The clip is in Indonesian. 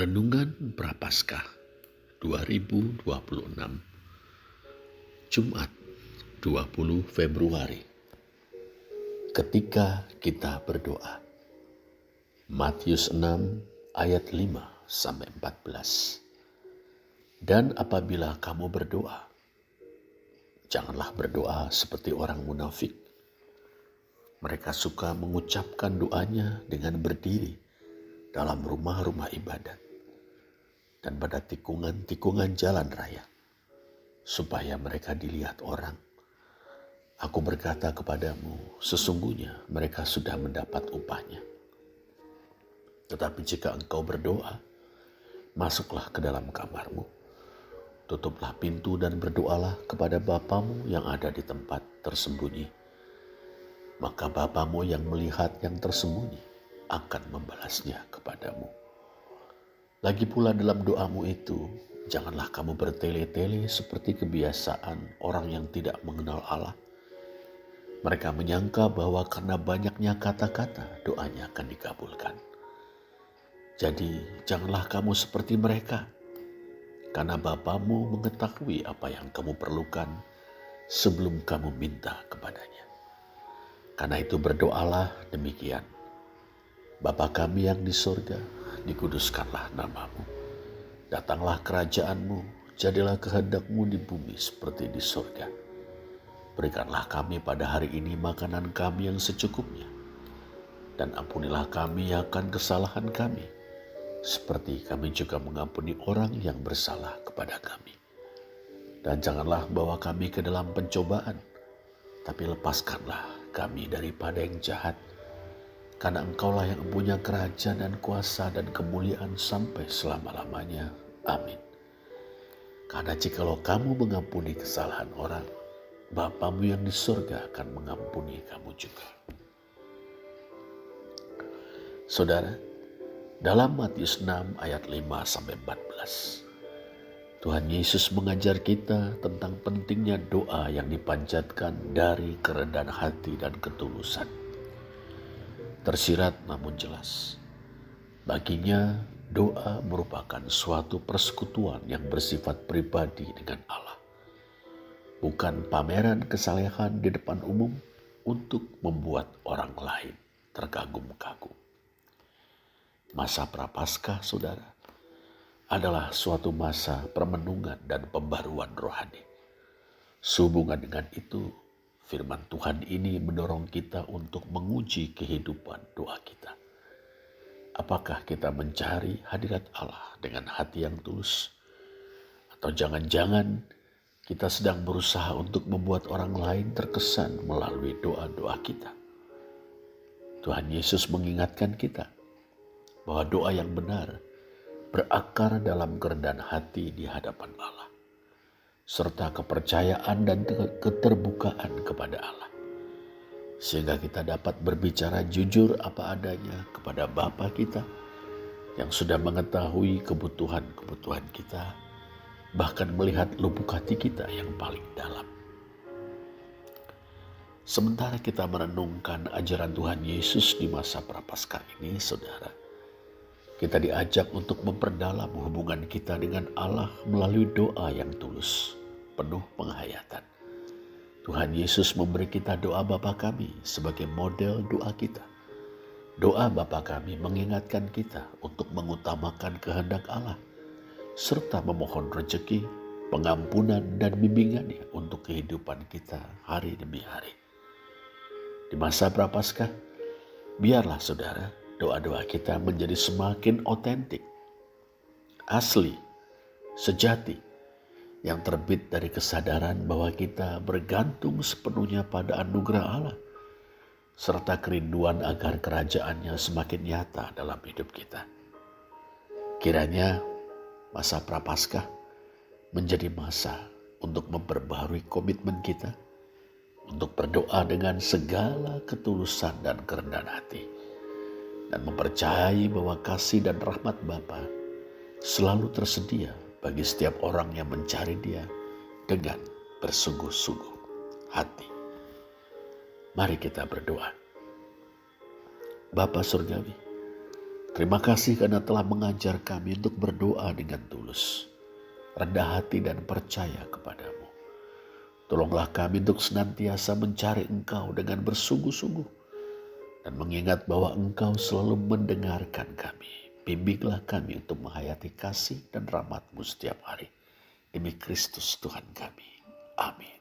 Renungan Prapaskah 2026 Jumat 20 Februari. Ketika kita berdoa. Matius 6 ayat 5-14. Dan apabila kamu berdoa, janganlah berdoa seperti orang munafik. Mereka suka mengucapkan doanya dengan berdiri dalam rumah-rumah ibadat dan pada tikungan-tikungan jalan raya, supaya mereka dilihat orang. Aku berkata kepadamu, sesungguhnya mereka sudah mendapat upahnya. Tetapi jika engkau berdoa, masuklah ke dalam kamarmu, tutuplah pintu dan berdoalah kepada Bapamu yang ada di tempat tersembunyi. Maka Bapamu yang melihat yang tersembunyi akan membalasnya kepadamu. Lagi pula dalam doamu itu, janganlah kamu bertele-tele seperti kebiasaan orang yang tidak mengenal Allah. Mereka menyangka bahwa karena banyaknya kata-kata, doanya akan dikabulkan. Jadi janganlah kamu seperti mereka, karena Bapamu mengetahui apa yang kamu perlukan sebelum kamu minta kepadanya. Karena itu berdoalah demikian. Bapa kami yang di sorga, dikuduskanlah namamu. Datanglah kerajaanmu, jadilah kehendakmu di bumi seperti di sorga. Berikanlah kami pada hari ini makanan kami yang secukupnya. Dan ampunilah kami akan kesalahan kami, seperti kami juga mengampuni orang yang bersalah kepada kami. Dan janganlah bawa kami ke dalam pencobaan, tapi lepaskanlah kami daripada yang jahat. Karena engkaulah yang punya kerajaan dan kuasa dan kemuliaan sampai selama-lamanya. Amin. Karena jikalau kamu mengampuni kesalahan orang, Bapamu yang di surga akan mengampuni kamu juga. Saudara, dalam Matius 6 ayat 5-14, Tuhan Yesus mengajar kita tentang pentingnya doa yang dipanjatkan dari kerendahan hati dan ketulusan. Tersirat namun jelas. Baginya doa merupakan suatu persekutuan yang bersifat pribadi dengan Allah. Bukan pameran kesalehan di depan umum untuk membuat orang lain terkagum-kagum. Masa Prapaskah, saudara, adalah suatu masa permenungan dan pembaruan rohani. Sehubungan dengan itu, firman Tuhan ini mendorong kita untuk menguji kehidupan doa kita. Apakah kita mencari hadirat Allah dengan hati yang tulus? Atau jangan-jangan kita sedang berusaha untuk membuat orang lain terkesan melalui doa-doa kita? Tuhan Yesus mengingatkan kita bahwa doa yang benar berakar dalam kerendahan hati di hadapan Allah, serta kepercayaan dan keterbukaan kepada Allah. Sehingga kita dapat berbicara jujur apa adanya kepada Bapa kita yang sudah mengetahui kebutuhan-kebutuhan kita, bahkan melihat lubuk hati kita yang paling dalam. Sementara kita merenungkan ajaran Tuhan Yesus di masa Prapaskah ini, saudara, kita diajak untuk memperdalam hubungan kita dengan Allah melalui doa yang tulus, penuh penghayatan. Tuhan Yesus memberi kita doa Bapa kami sebagai model doa kita. Doa Bapa kami mengingatkan kita untuk mengutamakan kehendak Allah, serta memohon rezeki, pengampunan dan bimbingannya untuk kehidupan kita hari demi hari. Di masa Prapaskah, biarlah saudara, doa-doa kita menjadi semakin otentik, asli, sejati, yang terbit dari kesadaran bahwa kita bergantung sepenuhnya pada anugerah Allah, serta kerinduan agar kerajaannya semakin nyata dalam hidup kita. Kiranya masa Prapaskah menjadi masa untuk memperbaharui komitmen kita, untuk berdoa dengan segala ketulusan dan kerendahan hati, dan mempercayai bahwa kasih dan rahmat Bapa selalu tersedia bagi setiap orang yang mencari Dia dengan bersungguh-sungguh hati. Mari kita berdoa. Bapa Surgawi, Terima kasih karena telah mengajar kami untuk berdoa dengan tulus, rendah hati dan percaya kepadamu. Tolonglah kami untuk senantiasa mencari Engkau dengan bersungguh-sungguh dan mengingat bahwa Engkau selalu mendengarkan kami. Bimbinglah kami untuk menghayati kasih dan rahmat-Mu setiap hari. Demi Kristus Tuhan kami. Amin.